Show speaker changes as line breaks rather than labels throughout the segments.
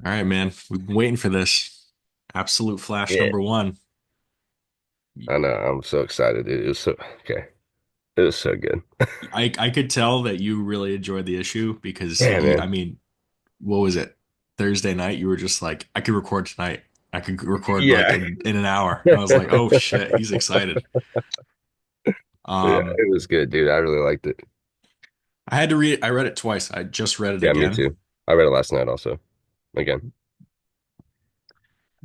All right, man. We've been waiting for this. Absolute Flash
Yeah,
number one.
I know. I'm so excited. It was so okay. It was so good.
I could tell that you really enjoyed the issue because
Yeah,
you, I
man.
mean, what was it? Thursday night, you were just like, I could record tonight. I could record like
Yeah.
in an hour. I was like, oh shit, he's excited.
Yeah,
Um,
it was good, dude. I really liked it.
I had to read it. I read it twice. I just read it
Yeah, me
again.
too. I read it last night also. Again.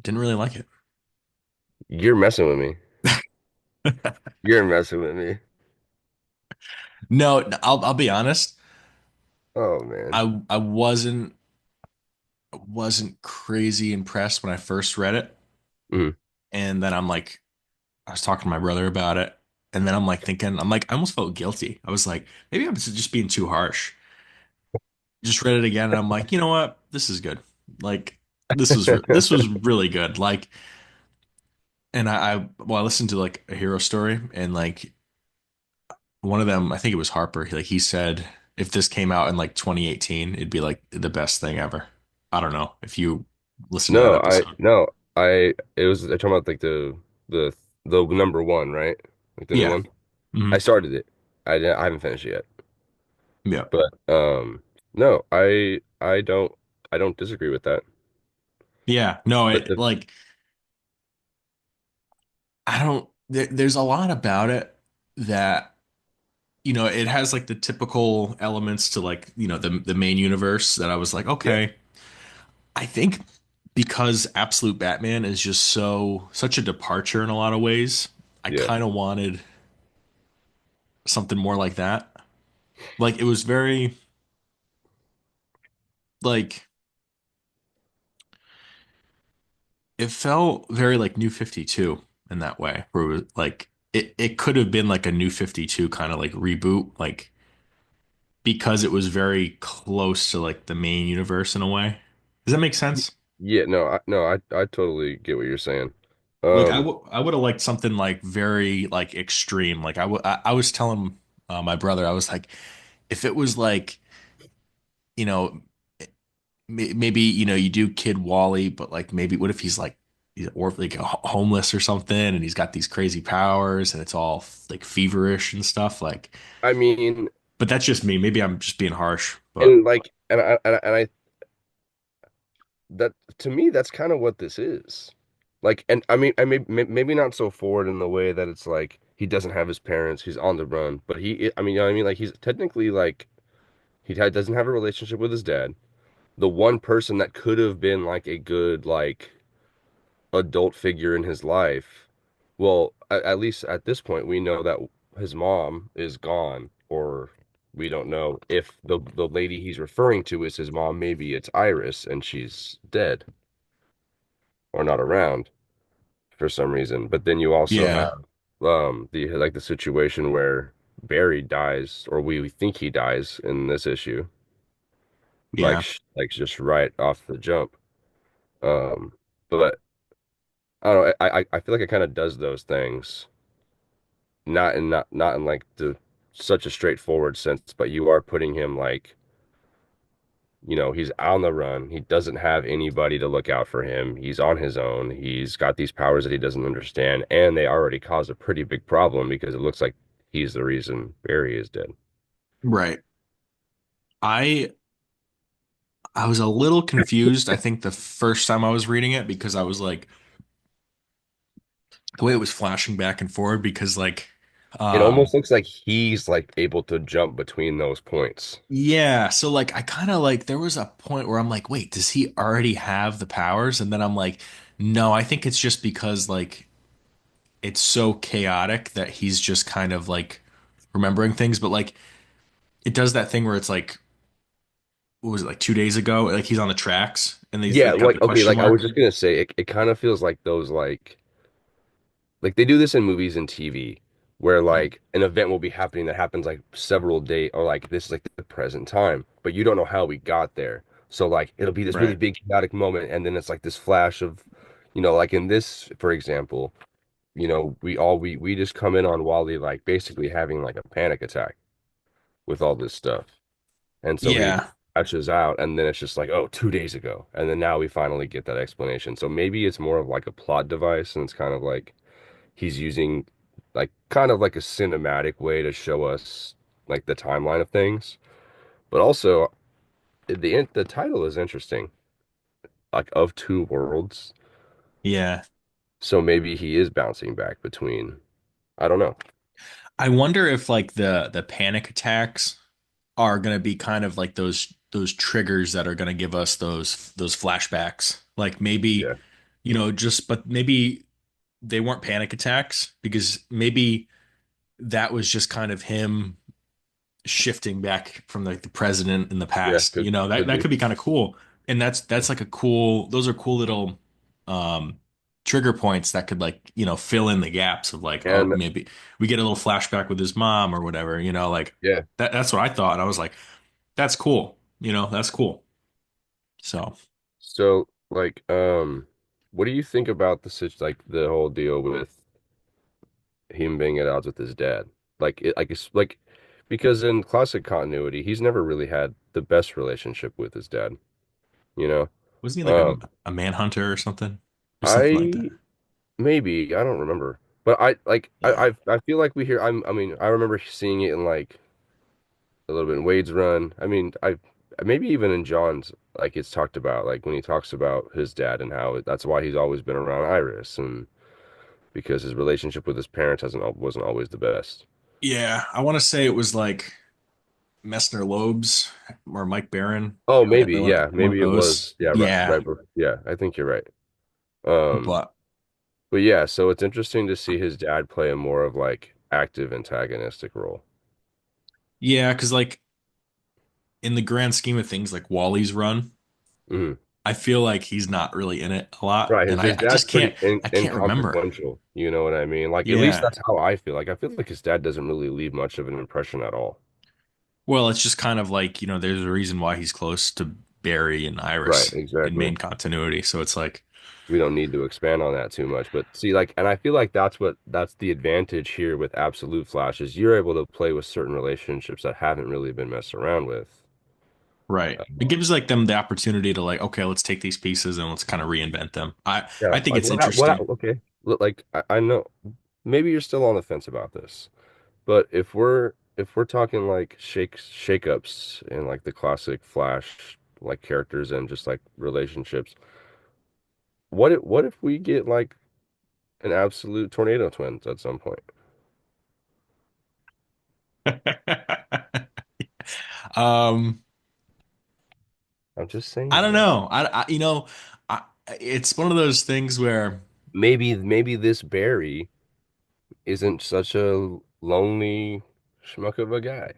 Didn't really like it.
You're messing with me. You're messing with me.
No, I'll be honest.
Oh man.
I wasn't crazy impressed when I first read it,
Mhm.
and then I was talking to my brother about it, and then I'm like thinking, I almost felt guilty. I was like, maybe I'm just being too harsh. Just read it again, and I'm like, you know what? This is good. Like, this was really good. Like, and I listened to like a hero story, and like one of them, I think it was Harper. He said if this came out in like 2018, it'd be like the best thing ever. I don't know if you listened to that
No,
episode.
it was they're talking about like the the number one, right? Like the new
Yeah.
one. I
Hmm.
started it. I haven't finished it yet.
Yeah.
But no, I don't disagree with that.
Yeah. No,
But
it like I don't. There's a lot about it that it has like the typical elements to like the main universe that I was like,
yeah,
okay. I think because Absolute Batman is just such a departure in a lot of ways, I
yeah.
kind of wanted something more like that. Like it was very like it felt very like New 52 in that way, where it was like it could have been like a New 52 kind of like reboot, like because it was very close to like the main universe in a way. Does that make sense?
Yeah, no, I totally get what you're saying.
Like
Um,
I would have liked something like very like extreme. Like I was telling my brother, I was like, if it was like, you know, maybe you do Kid Wally, but like maybe what if he's or like homeless or something, and he's got these crazy powers, and it's all like feverish and stuff. Like,
I mean,
but that's just me. Maybe I'm just being harsh, but
and like, and I that to me, that's kind of what this is. Like, and I mean, maybe not so forward in the way that it's like he doesn't have his parents, he's on the run, but I mean, you know what I mean? Like, he's technically like doesn't have a relationship with his dad. The one person that could have been like a good like adult figure in his life. Well, at least at this point, we know that his mom is gone, or we don't know if the lady he's referring to is his mom. Maybe it's Iris and she's dead or not around for some reason. But then you also
yeah,
have the like the situation where Barry dies, or we think he dies in this issue, like
yeah,
like just right off the jump. Um, but I don't know. I feel like it kind of does those things not in like the such a straightforward sense, but you are putting him like, he's on the run. He doesn't have anybody to look out for him. He's on his own. He's got these powers that he doesn't understand, and they already cause a pretty big problem because it looks like he's the reason Barry is dead.
right. I I was a little confused, I think the first time I was reading it because I was like the way it was flashing back and forward because like
It
um
almost looks like he's like able to jump between those points.
yeah, so like I kind of like there was a point where I'm like, wait, does he already have the powers? And then I'm like, no, I think it's just because like it's so chaotic that he's just kind of like remembering things, but like it does that thing where it's like what was it like 2 days ago? Like he's on the tracks and
Yeah,
they got the
like okay,
question
like I was
mark.
just gonna say, it kind of feels like those like they do this in movies and TV where like an event will be happening that happens like several days or like this is like the present time, but you don't know how we got there. So like it'll be this really
Right.
big chaotic moment and then it's like this flash of, like in this, for example, we just come in on Wally like basically having like a panic attack with all this stuff. And so he
Yeah.
flashes out, and then it's just like, oh, 2 days ago. And then now we finally get that explanation. So maybe it's more of like a plot device, and it's kind of like he's using like kind of like a cinematic way to show us like the timeline of things. But also the title is interesting, like of two worlds.
Yeah.
So maybe he is bouncing back between, I don't know.
I wonder if like the panic attacks are going to be kind of like those triggers that are going to give us those flashbacks. Like maybe,
Yeah.
just but maybe they weren't panic attacks because maybe that was just kind of him shifting back from like the president in the
Yeah,
past. That
could
that
be.
could be kind of cool. And that's like a cool those are cool little um trigger points that could like, fill in the gaps of like, oh,
And
maybe we get a little flashback with his mom or whatever, like
yeah.
that's what I thought. And I was like, that's cool. That's cool. So
So like what do you think about like the whole deal with him being at odds with his dad? Like it's like because in classic continuity, he's never really had the best relationship with his dad, you know?
wasn't he like a,
Um
a manhunter or something? Or something like that.
I maybe I don't remember. But I like
Yeah.
I feel like we hear I mean I remember seeing it in like a little bit in Wade's run. I mean, I maybe even in John's, like it's talked about, like when he talks about his dad and how that's why he's always been around Iris, and because his relationship with his parents wasn't always the best.
Yeah. I want to say it was like Messner Loebs or Mike Barron.
Oh,
Yeah,
maybe, yeah,
one of
maybe it
those.
was, yeah, right,
Yeah.
right, yeah, I think you're right. Um,
But
but yeah, so it's interesting to see his dad play a more of like active antagonistic role.
yeah, because like in the grand scheme of things, like Wally's run,
Mhm.
I feel like he's not really in it a lot.
Right,
And I,
his
I
dad's
just can't
pretty in
I can't remember.
inconsequential, you know what I mean? Like at least
Yeah.
that's how I feel. Like I feel like his dad doesn't really leave much of an impression at all.
Well, it's just kind of like, there's a reason why he's close to Barry and
Right,
Iris in
exactly.
main continuity. So it's like,
We don't need to expand on that too much. But see, like, and I feel like that's the advantage here with Absolute Flash is you're able to play with certain relationships that haven't really been messed around with.
right. It gives like them the opportunity to like, okay, let's take these pieces and let's kind of reinvent them. I
Yeah,
I think
like
it's interesting.
okay. Like I know maybe you're still on the fence about this, but if we're talking like shakeups and like the classic Flash like characters and just like relationships, what if we get like an absolute tornado twins at some point?
Um,
I'm just
I
saying,
don't
man.
know. I, it's one of those things where
Maybe this Barry isn't such a lonely schmuck of a guy.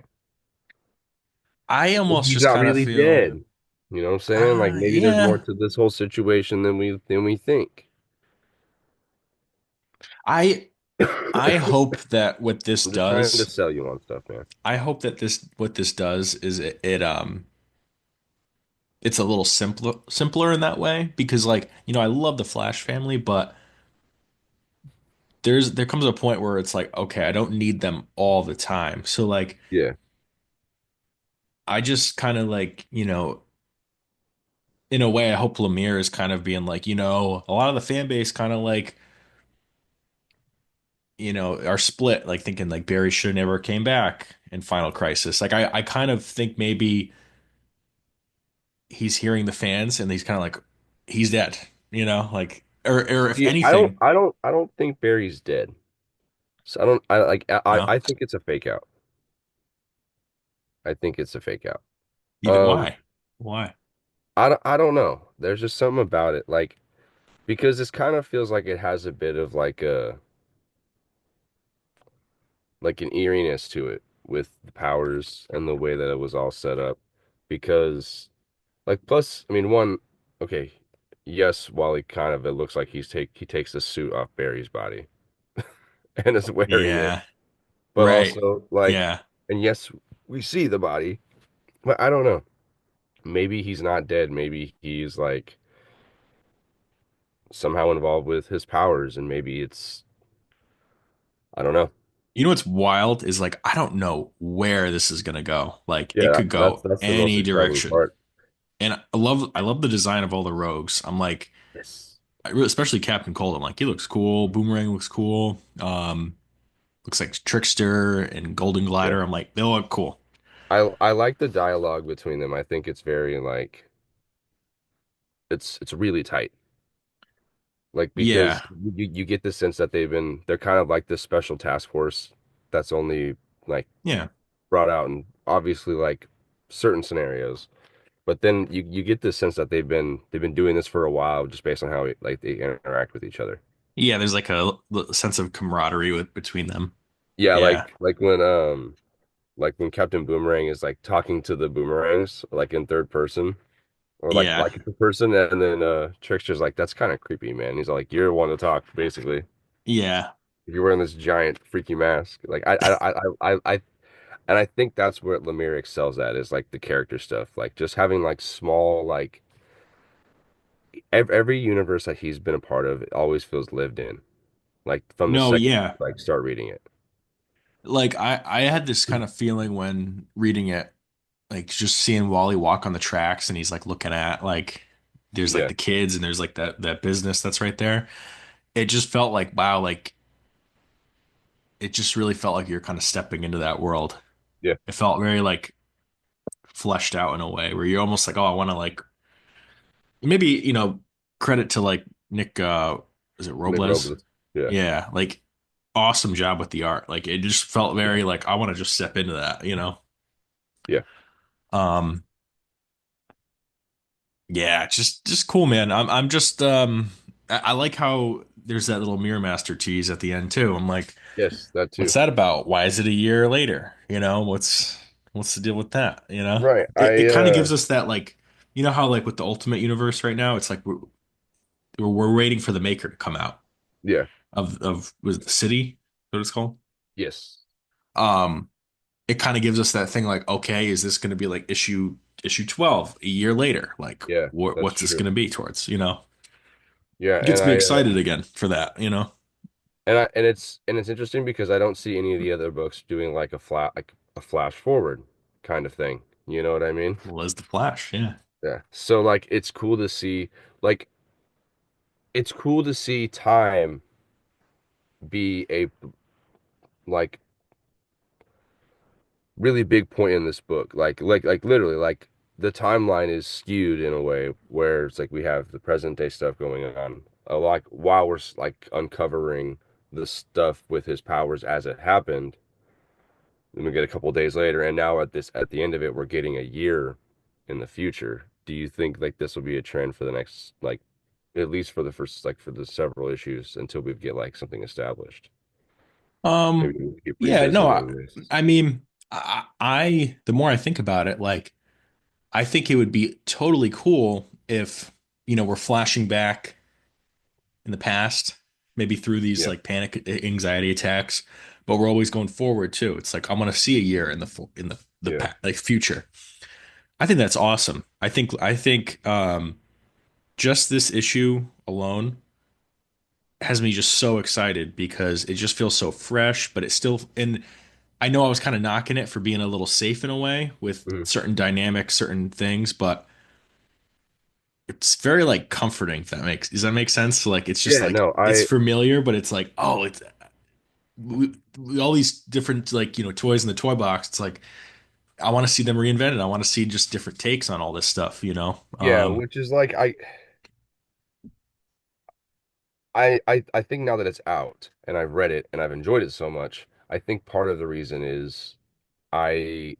I
Maybe
almost
he's
just
not
kind of
really
feel,
dead. You know what I'm saying? Like maybe there's more
yeah.
to this whole situation than we think.
I
I'm
I hope that what this
just trying to
does,
sell you on stuff, man.
I hope that this what this does is it's a little simpler in that way because like, I love the Flash family, but there comes a point where it's like, okay, I don't need them all the time. So like
Yeah.
I just kind of like, in a way I hope Lemire is kind of being like, a lot of the fan base kind of like, are split, like thinking like Barry should never came back in Final Crisis. Like I kind of think maybe he's hearing the fans and he's kind of like he's dead, like or if
See,
anything,
I don't think Barry's dead. So I don't, I like,
no.
I think it's a fake out. I think it's a fake out.
You
Um,
why? Why?
I don't know. There's just something about it, like because this kind of feels like it has a bit of like an eeriness to it with the powers and the way that it was all set up. Because like plus, I mean, one, okay, yes, Wally kind of it looks like he takes the suit off Barry's body and is wearing it.
Yeah.
But
Right.
also like
Yeah.
and yes, we see the body, but I don't know. Maybe he's not dead. Maybe he's like somehow involved with his powers and maybe it's I don't know.
You know what's wild is like I don't know where this is gonna go. Like it
Yeah,
could go
that's the most
any
exciting
direction.
part.
And I love the design of all the rogues. I'm like,
Yes.
especially Captain Cold. I'm like, he looks cool. Boomerang looks cool. Looks like Trickster and Golden
Yeah.
Glider. I'm like, they look cool.
I like the dialogue between them. I think it's very like it's really tight. Like
Yeah,
because you get the sense that they're kind of like this special task force that's only like
yeah,
brought out in obviously like certain scenarios. But then you get the sense that they've been doing this for a while just based on how like they interact with each other.
yeah. There's like a sense of camaraderie between them.
Yeah,
Yeah,
like when Captain Boomerang is like talking to the boomerangs like in third person or
yeah,
like it's a person and then Trickster's like that's kind of creepy, man. He's like you're one to talk basically.
yeah.
If you're wearing this giant freaky mask. Like I and I think that's where Lemire excels at is like the character stuff. Like just having like small like every universe that he's been a part of it always feels lived in. Like from the
No,
second
yeah.
like start reading it.
Like I had this kind of feeling when reading it, like just seeing Wally walk on the tracks and he's like looking at like there's like
Yeah,
the kids and there's like that business that's right there. It just felt like wow, like it just really felt like you're kind of stepping into that world.
yeah.
It felt very like fleshed out in a way where you're almost like, oh, I want to like maybe, credit to like Nick is it
Nick
Robles?
Robles. Yeah,
Yeah, like awesome job with the art. Like it just felt
yeah,
very like I want to just step into that.
yeah.
Um yeah, just cool, man. I'm just I like how there's that little Mirror Master tease at the end too. I'm like,
Yes, that
what's
too.
that about? Why is it a year later? What's the deal with that?
Right.
It kind of gives us that like how like with the Ultimate Universe right now, it's like we're waiting for the maker to come out
Yeah.
of was it the city? What it's called?
Yes.
Um, it kind of gives us that thing like, okay, is this going to be like issue 12 a year later? Like,
Yeah, that's
what's this
true.
going to be towards?
Yeah,
It
and
gets me excited again for that.
and it's interesting because I don't see any of the other books doing like a flash forward kind of thing. You know what I mean?
Was the Flash? Yeah.
Yeah. So like like it's cool to see time be a like really big point in this book. Like literally like the timeline is skewed in a way where it's like we have the present day stuff going on. Like while we're like uncovering the stuff with his powers as it happened, then we get a couple days later, and now at the end of it, we're getting a year in the future. Do you think like this will be a trend for the next like at least for the first like for the several issues until we get like something established?
Um,
Maybe we keep
yeah, no,
revisiting this.
I mean, the more I think about it, like, I think it would be totally cool if, we're flashing back in the past, maybe through these
Yeah.
like panic anxiety attacks, but we're always going forward too. It's like, I want to see a year in
Yeah.
like future. I think that's awesome. I think just this issue alone has me just so excited because it just feels so fresh, but it's still and I know I was kind of knocking it for being a little safe in a way with
Mhm.
certain dynamics, certain things, but it's very like comforting if that makes does that make sense? So, like it's just
Yeah,
like
no,
it's
I
familiar, but it's like, oh, it's all these different like, toys in the toy box. It's like I want to see them reinvented. I want to see just different takes on all this stuff.
yeah, which is like I think now that it's out and I've read it and I've enjoyed it so much, I think part of the reason is I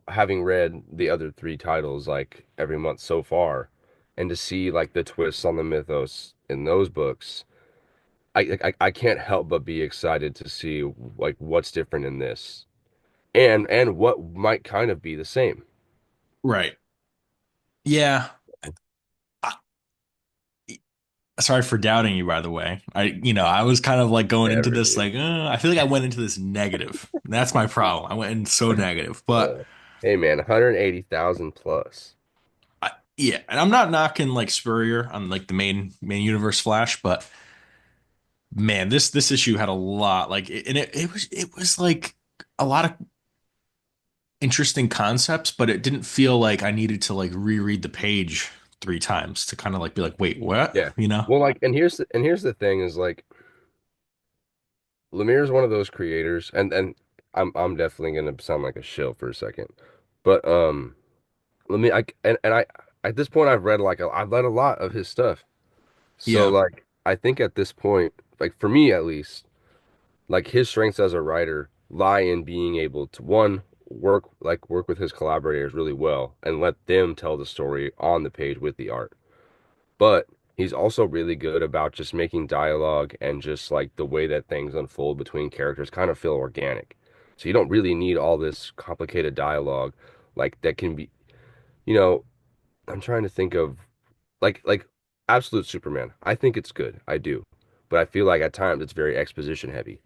having read the other three titles like every month so far and to see like the twists on the mythos in those books, I can't help but be excited to see like what's different in this and what might kind of be the same.
Right. Yeah. I, Sorry for doubting you, by the way. I was kind of like going into
Never,
this
dude.
like, I feel like I went into this negative. That's my problem. I went in so negative, but
Hey man, 180,000 plus.
yeah, and I'm not knocking like Spurrier on like the main universe Flash, but man, this issue had a lot like and it was like a lot of interesting concepts, but it didn't feel like I needed to like reread the page three times to kind of like be like, wait, what?
Yeah.
You know?
Well, like, and here's the thing is like Lemire is one of those creators, and I'm definitely gonna sound like a shill for a second, but let me and I at this point I've read a lot of his stuff, so
Yeah.
like I think at this point, like for me at least, like his strengths as a writer lie in being able to one work with his collaborators really well and let them tell the story on the page with the art. But he's also really good about just making dialogue and just like the way that things unfold between characters kind of feel organic. So you don't really need all this complicated dialogue like that can be, you know, I'm trying to think of like Absolute Superman. I think it's good. I do. But I feel like at times it's very exposition heavy.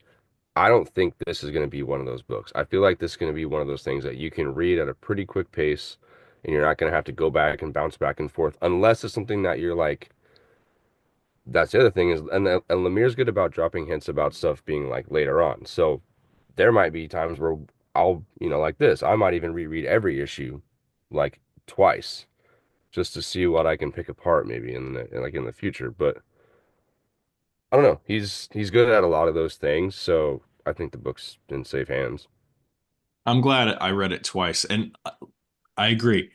I don't think this is going to be one of those books. I feel like this is going to be one of those things that you can read at a pretty quick pace and you're not going to have to go back and bounce back and forth unless it's something that you're like that's the other thing is and Lemire's good about dropping hints about stuff being like later on. So there might be times where I'll, like this, I might even reread every issue like twice just to see what I can pick apart maybe in the future. But I don't know. He's good at a lot of those things, so I think the book's in safe hands.
I'm glad I read it twice. And I agree.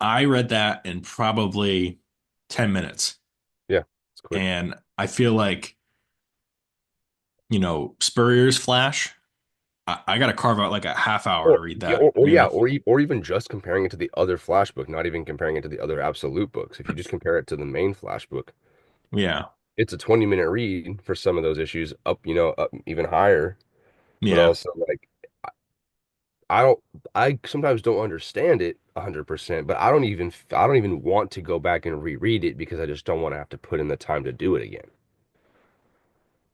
I read that in probably 10 minutes.
Yeah, it's quick.
And I feel like, Spurrier's Flash, I got to carve out like a half hour to
Or
read
yeah,
that, you know?
or even just comparing it to the other Flash book, not even comparing it to the other Absolute books. If you just compare it to the main Flash book,
Yeah.
it's a 20-minute read for some of those issues, up even higher. But
Yeah.
also like I don't, I sometimes don't understand it 100%, but I don't even want to go back and reread it because I just don't want to have to put in the time to do it again.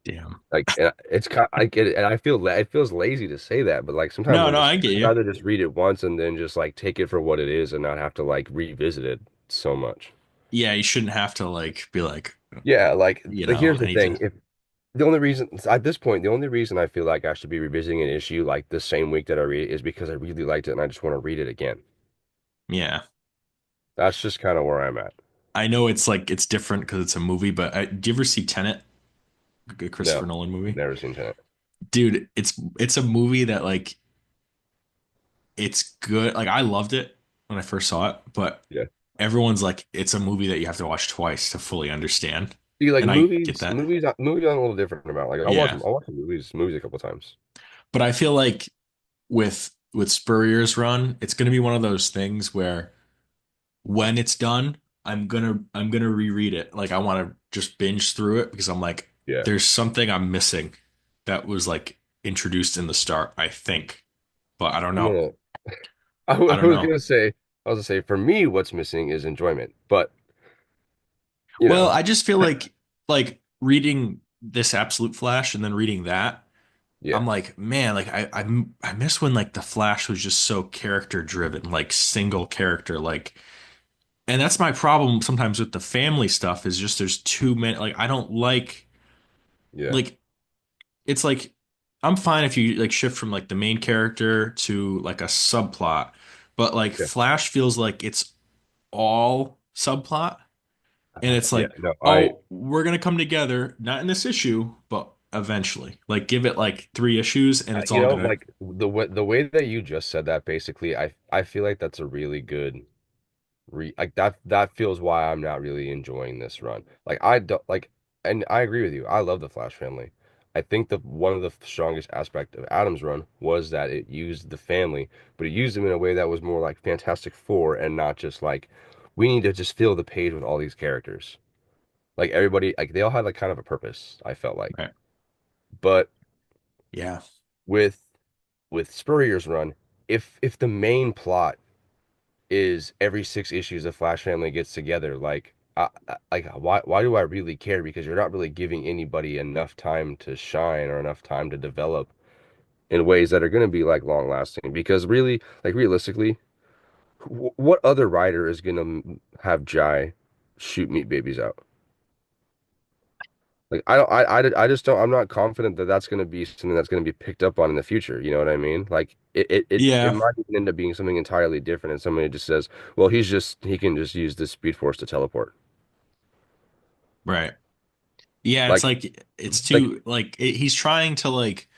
Damn.
Like and it's kind, I get it, and I feel it feels lazy to say that, but like sometimes
No,
I'm
no,
just
I get
I'd
you.
rather just read it once and then just like take it for what it is and not have to like revisit it so much.
Yeah, you shouldn't have to like be like,
Yeah, like here's
I
the
need to.
thing. If the only reason at this point, the only reason I feel like I should be revisiting an issue like the same week that I read it is because I really liked it and I just want to read it again.
Yeah.
That's just kind of where I'm at.
I know it's like it's different because it's a movie, but do you ever see Tenet, a Christopher
No,
Nolan movie?
never seen Tenet.
Dude, it's a movie that like it's good. Like I loved it when I first saw it, but
Yeah.
everyone's like it's a movie that you have to watch twice to fully understand.
See, like
And I get that.
movies I'm a little different about. Like
Yeah.
I'll watch movies a couple times.
But I feel like with Spurrier's run, it's going to be one of those things where when it's done, I'm gonna reread it. Like I want to just binge through it because I'm like,
Yeah.
there's something I'm missing that was like introduced in the start, I think. But I don't
I'm
know.
gonna
I
I
don't
was
know.
gonna say for me what's missing is enjoyment. But you
Well,
know,
I just feel like reading this Absolute Flash and then reading that,
yeah.
I'm like, man, like I miss when like the Flash was just so character driven, like single character, like and that's my problem sometimes with the family stuff is just there's too many like I don't
Yeah.
like it's like I'm fine if you like shift from like the main character to like a subplot, but like
Yeah.
Flash feels like it's all subplot, and it's
Yeah.
like,
No,
oh, we're gonna come together, not in this issue, but eventually. Like give it like three issues, and it's all gonna.
like the way that you just said that basically I feel like that's a really good like that feels why I'm not really enjoying this run. Like I don't like and I agree with you. I love the Flash family. I think the one of the strongest aspect of Adam's run was that it used the family, but it used them in a way that was more like Fantastic Four and not just like we need to just fill the page with all these characters. Like everybody like they all had like kind of a purpose, I felt like.
Right.
But
Yeah.
with Spurrier's run, if the main plot is every 6 issues the Flash family gets together. Like why do I really care? Because you're not really giving anybody enough time to shine or enough time to develop in ways that are going to be like long lasting. Because really, like realistically, what other writer is going to have Jai shoot meat babies out? Like I just don't, I'm not confident that that's going to be something that's going to be picked up on in the future. You know what I mean? Like it
Yeah,
might even end up being something entirely different, and somebody just says, well, he can just use this Speed Force to teleport.
right. Yeah, it's
Like
like it's
like
too like he's trying to like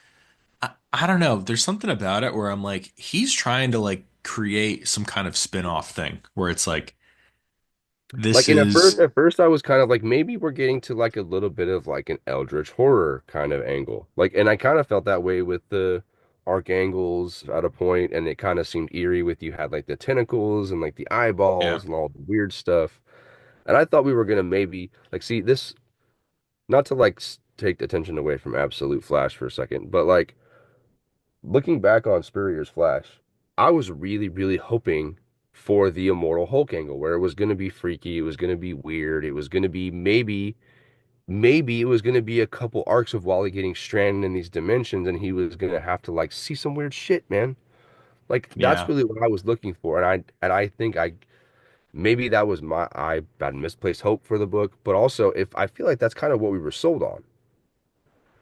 I don't know. There's something about it where I'm like he's trying to like create some kind of spin-off thing where it's like this
in
is
at first I was kind of like maybe we're getting to like a little bit of like an eldritch horror kind of angle. Like, and I kind of felt that way with the arc angles at a point, and it kind of seemed eerie with you had like the tentacles and like the
yeah.
eyeballs and all the weird stuff. And I thought we were gonna maybe like see this, not to like take attention away from Absolute Flash for a second, but like looking back on Spurrier's Flash, I was really, really hoping for the Immortal Hulk angle where it was going to be freaky, it was going to be weird, it was going to be maybe it was going to be a couple arcs of Wally getting stranded in these dimensions and he was going to have to like see some weird shit, man. Like that's
Yeah.
really what I was looking for, and I think I maybe that was my I had misplaced hope for the book, but also if I feel like that's kind of what we were sold on.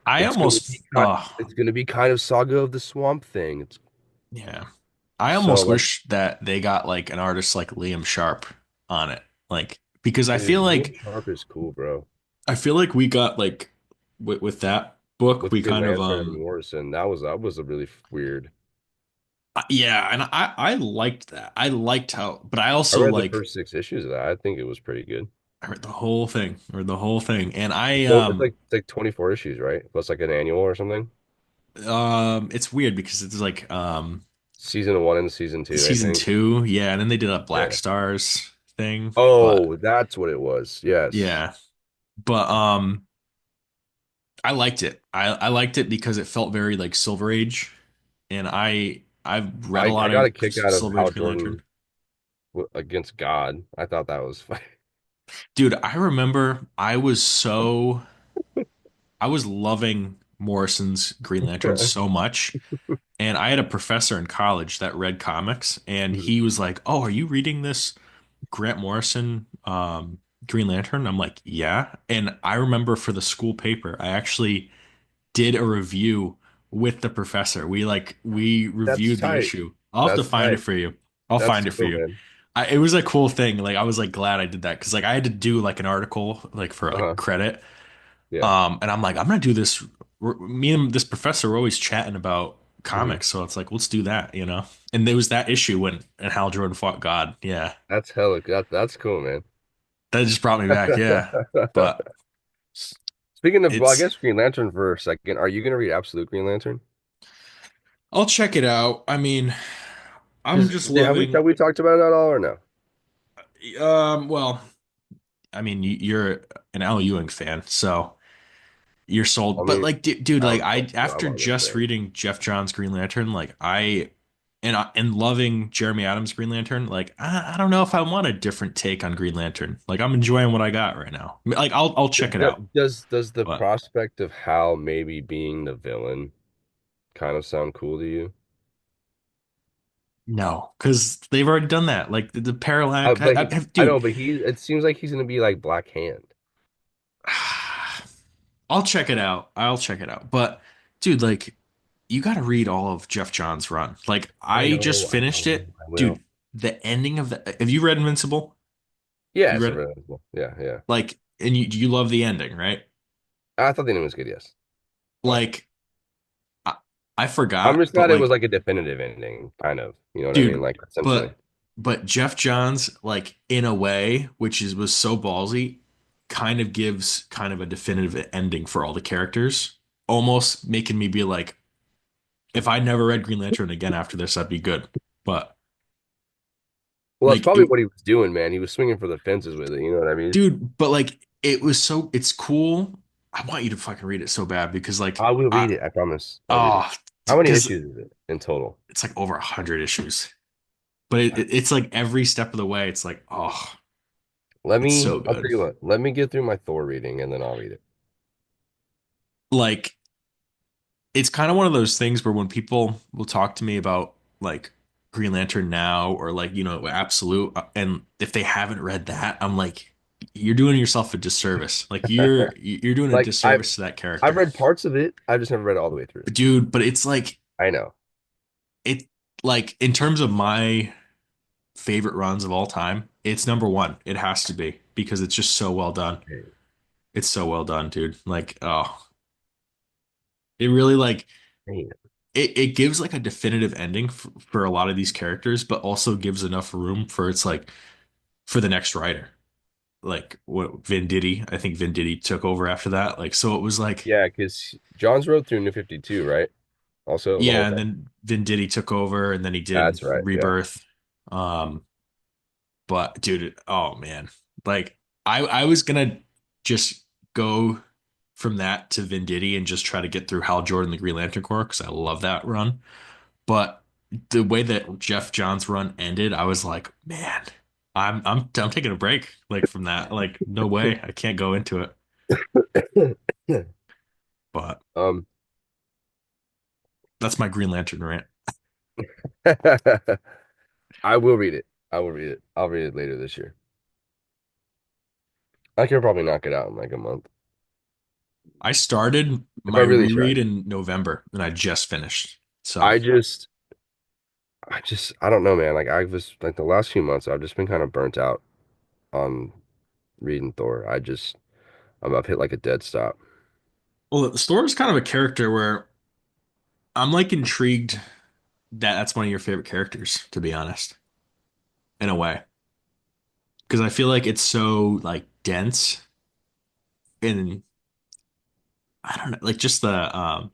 I
It's going to be
almost
it's going to be kind of Saga of the Swamp Thing. It's
yeah. I
so
almost
like,
wish that they got like an artist like Liam Sharp on it. Like because
dude, Liam Sharp is cool, bro.
I feel like we got like with that book
With
we
Green
kind of
Lantern and Morrison, that was a really weird.
yeah, and I liked that. I liked how but I
I
also
read the
like
first six issues of that. I think it was pretty good.
I read the whole thing or the whole thing and I
Well, it's like 24 issues, right? Plus like an annual or something.
it's weird because it's like
Season one and season two, I
season
think.
two, yeah, and then they did a Black
Yeah.
Stars thing, but
Oh, that's what it was. Yes.
yeah. But I liked it. I liked it because it felt very like Silver Age, and I've read a
I
lot
got
of
a kick out of
Silver
Hal
Age Green Lantern.
Jordan against God. I thought that was fun.
Dude, I remember I was loving Morrison's Green Lantern so much, and I had a professor in college that read comics, and he was like, "Oh, are you reading this Grant Morrison Green Lantern?" I'm like, "Yeah," and I remember for the school paper, I actually did a review with the professor. We
That's
reviewed the
tight.
issue. I'll have to
That's
find it
tight.
for you. I'll
That's
find it for
cool,
you.
man.
It was a cool thing. Like I was like glad I did that because like I had to do like an article like for like
Uh-huh.
credit.
Yeah.
And I'm like I'm gonna do this. Me and this professor were always chatting about
Mhm.
comics, so it's like let's do that, you know. And there was that issue when and Hal Jordan fought God. Yeah,
That's hella that's cool, man.
that just brought me back. Yeah, but
Speaking of, well, I
it's
guess Green Lantern for a second. Are you gonna read Absolute Green Lantern?
I'll check it out. I mean, I'm
Because
just
have
loving.
we talked about it at all or no?
Well. I mean, you're an Al Ewing fan, so you're
I
sold. But
mean,
like, dude, like I
I'm
after
not a big
just
fan.
reading Jeff Johns' Green Lantern, like and loving Jeremy Adams' Green Lantern, like I don't know if I want a different take on Green Lantern. Like I'm enjoying what I got right now. Like I'll check it out,
Does the
but
prospect of Hal maybe being the villain kind of sound cool to you?
no, because they've already done that. Like the Parallax,
But I
dude.
know, but he it seems like he's gonna be like Black Hand.
I'll check it out. I'll check it out. But dude, like you got to read all of Jeff Johns' run. Like I just
I
finished
know,
it,
I will.
dude. The ending of the Have you read Invincible?
Yeah,
You
it's
read
a
it?
relatable. Yeah, yeah.
Like and you love the ending, right?
I thought the ending was good, yes. But
Like I, I
I'm
forgot,
just
but
glad it was
like
like a definitive ending, kind of. You know what I mean?
dude,
Like essentially.
but Jeff Johns like in a way which is was so ballsy kind of gives kind of a definitive ending for all the characters, almost making me be like if I never read Green Lantern again after this, I'd be good. But
Well, that's
like
probably what he was doing, man. He was swinging for the fences with it. You know what I mean?
dude, but like it was so it's cool. I want you to fucking read it so bad because like
I will
I
read it. I promise. I'll read it.
oh
How many
because
issues is it in total?
it's like over 100 issues. But it's like every step of the way, it's like oh, it's so
I'll tell
good.
you what, let me get through my Thor reading and then I'll read it.
Like it's kind of one of those things where when people will talk to me about like Green Lantern now or like Absolute and if they haven't read that, I'm like. you're doing yourself a disservice. Like you're doing a
Like I
disservice to that
I've
character.
read parts of it. I've just never read it all the way through.
Dude, but it's like
I know.
it like in terms of my favorite runs of all time, it's number one. It has to be because it's just so well done. It's so well done, dude. Like, oh, it really like
Man.
it gives like a definitive ending for a lot of these characters, but also gives enough room for it's like for the next writer. Like what Venditti, I think Venditti took over after that. Like, so it was like,
Yeah, because John's wrote through New 52, right? Also the whole
yeah, and
thing.
then Venditti took over and then he did
That's right. Yeah.
Rebirth. Um, but dude, oh man. Like I was gonna just go from that to Venditti and just try to get through Hal Jordan the Green Lantern Corps because I love that run. But the way that Jeff Johns' run ended, I was like, man, I'm taking a break like from that. Like, no way, I can't go into it. But
Um,
that's my Green Lantern rant.
I will read it. I will read it. I'll read it later this year. I can probably knock it out in like a month
I started
if I
my
really try.
reread in November and I just finished. So,
I just, I don't know, man. Like I was like the last few months, I've just been kind of burnt out on reading Thor. I've hit like a dead stop.
well, the store is kind of a character where I'm like intrigued that that's one of your favorite characters, to be honest, in a way, because I feel like it's so like dense and I don't know, like just the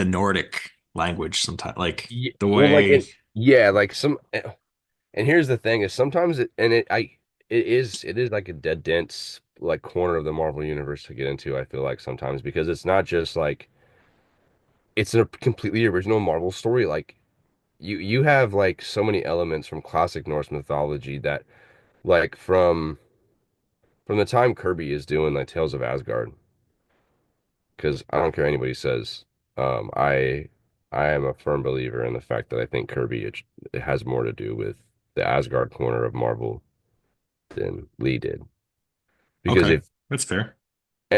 Nordic language sometimes, like
Yeah,
the
well,
way.
yeah, like and here's the thing is sometimes it is like a dead dense like corner of the Marvel universe to get into. I feel like sometimes because it's not just like it's a completely original Marvel story. Like you have like so many elements from classic Norse mythology that like from the time Kirby is doing like Tales of Asgard, because I don't care what anybody says. Um, I I am a firm believer in the fact that I think Kirby it has more to do with the Asgard corner of Marvel than Lee did. Because
Okay,
if
that's fair.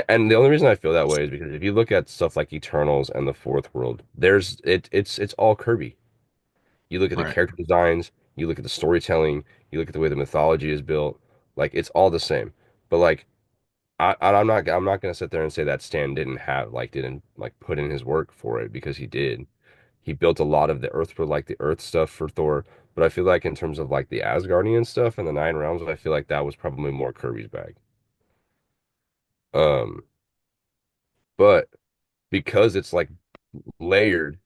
and the only reason I feel that way is because if you look at stuff like Eternals and the Fourth World, it's all Kirby. You look at the
Right.
character designs, you look at the storytelling, you look at the way the mythology is built, like it's all the same. But like I'm not gonna sit there and say that Stan didn't like put in his work for it because he did. He built a lot of the Earth for like the Earth stuff for Thor, but I feel like in terms of like the Asgardian stuff and the Nine Realms, I feel like that was probably more Kirby's bag. Um, but because it's like layered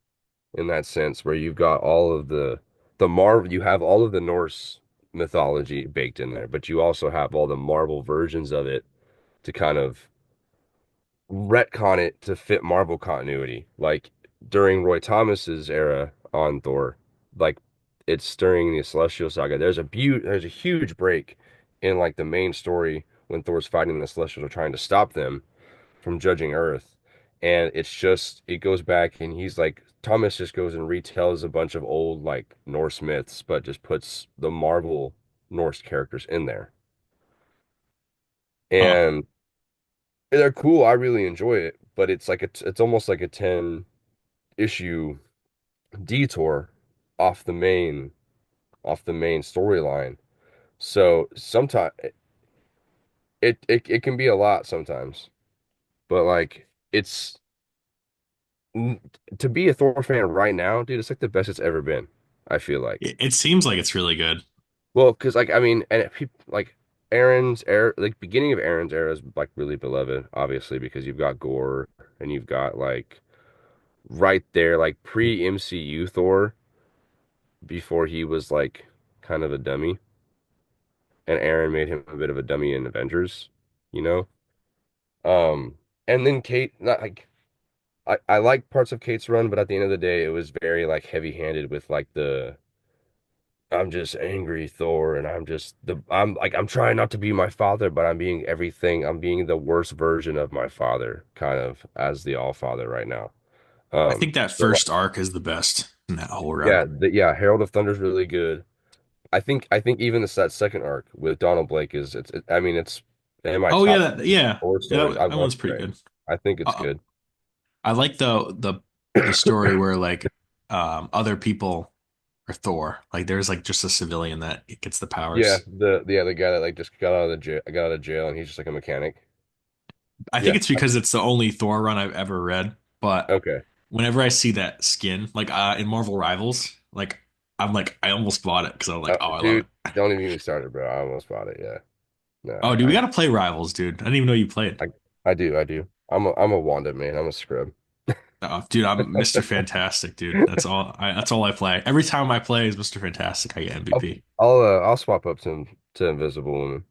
in that sense, where you've got all of the Marvel, you have all of the Norse mythology baked in there, but you also have all the Marvel versions of it to kind of retcon it to fit Marvel continuity. Like during Roy Thomas's era on Thor, like it's during the Celestial Saga. There's a huge break in like the main story when Thor's fighting the Celestials are trying to stop them from judging Earth. And it goes back and he's like Thomas just goes and retells a bunch of old like Norse myths, but just puts the Marvel Norse characters in there.
Huh.
And they're cool. I really enjoy it, but it's almost like a 10 issue detour off the main off the main storyline. So sometimes it can be a lot sometimes, but like it's n- to be a Thor fan right now, dude, it's like the best it's ever been. I feel like.
It seems like it's really good.
Well, because like I mean, and people like Aaron's era, like beginning of Aaron's era is like really beloved, obviously, because you've got Gore and you've got like right there, like pre-MCU Thor before he was like kind of a dummy, and Aaron made him a bit of a dummy in Avengers, you know? And then Kate, not like I like parts of Kate's run, but at the end of the day, it was very like heavy-handed with like the I'm just angry Thor, and I'm trying not to be my father, but I'm being everything. I'm being the worst version of my father, kind of as the All Father right now.
I think that
So
first
like,
arc is the best in that whole run.
yeah, yeah, Herald of Thunder is really good. I think even that second arc with Donald Blake is I mean it's in my
Oh yeah,
top
yeah,
horror
yeah.
stories. I
That
love
one's pretty
Prey.
good.
I think it's
Uh,
good.
I like the story where like other people are Thor. Like there's like just a civilian that gets the
Yeah,
powers.
the guy that like just got out of jail and he's just like a mechanic.
I think
Yeah.
it's because it's the only Thor run I've ever read. But
Okay.
whenever I see that skin, like in Marvel Rivals, like I'm like I almost bought it because I'm like, oh, I love
Dude,
it.
don't even get me started, bro. I almost bought it. Yeah. No,
Oh, dude, we gotta play Rivals, dude. I didn't even know you played.
I, I do. I do. I'm a Wanda man. I'm a scrub.
Oh, dude, I'm Mr. Fantastic, dude. That's all I play. Every time I play as Mr. Fantastic, I get
I'll
MVP.
I'll swap up to Invisible Woman.